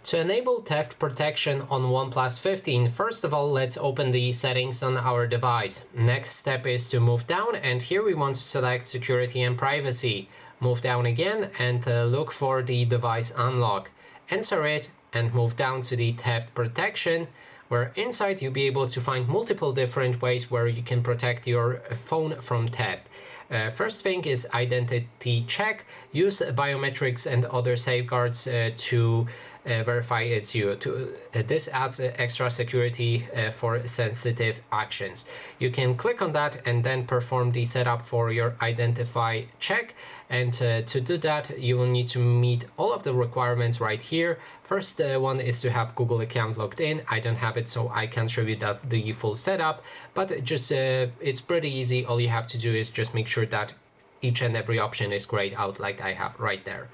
To enable theft protection on OnePlus 15, first of all, let's open the settings on our device. Next step is to move down, and here we want to select security and privacy. Move down again and look for the device unlock. Enter it and move down to the theft protection, where inside you'll be able to find multiple different ways where you can protect your phone from theft. First thing is identity check. Use biometrics and other safeguards to verify it's you. This adds extra security for sensitive actions. You can click on that and then perform the setup for your identify check. And to do that, you will need to meet all of the requirements right here. First one is to have Google account logged in. I don't have it, so I can't show you the full setup, but just it's pretty easy. All you have to do is just make sure that each and every option is grayed out like I have right there.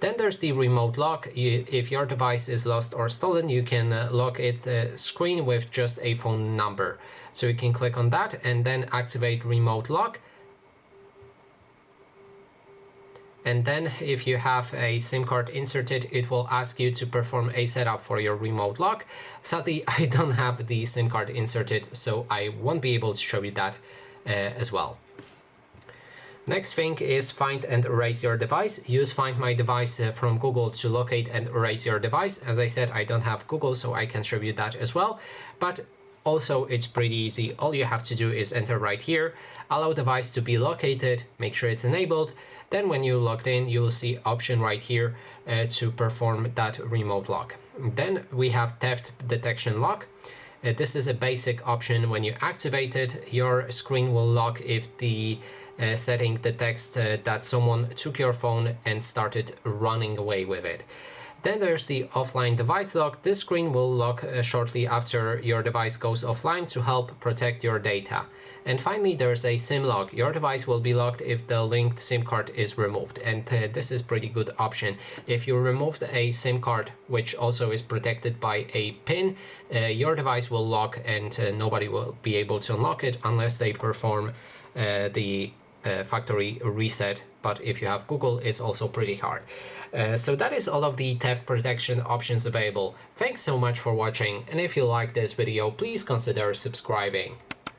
Then there's the remote lock. If your device is lost or stolen, you can lock it screen with just a phone number. So you can click on that and then activate remote lock. And then if you have a SIM card inserted, it will ask you to perform a setup for your remote lock. Sadly, I don't have the SIM card inserted, so I won't be able to show you that as well. Next thing is find and erase your device. Use Find My Device from Google to locate and erase your device. As I said, I don't have Google, so I can show you that as well. But also, it's pretty easy. All you have to do is enter right here, allow device to be located, make sure it's enabled. Then when you logged in, you will see option right here to perform that remote lock. Then we have theft detection lock. This is a basic option. When you activate it, your screen will lock if the setting detects that someone took your phone and started running away with it. Then there's the offline device lock. This screen will lock shortly after your device goes offline to help protect your data. And finally, there's a SIM lock. Your device will be locked if the linked SIM card is removed, and this is pretty good option. If you removed a SIM card, which also is protected by a PIN, your device will lock and nobody will be able to unlock it unless they perform the factory reset. But if you have Google, it's also pretty hard. So that is all of the theft protection options available. Thanks so much for watching, and if you like this video, please consider subscribing.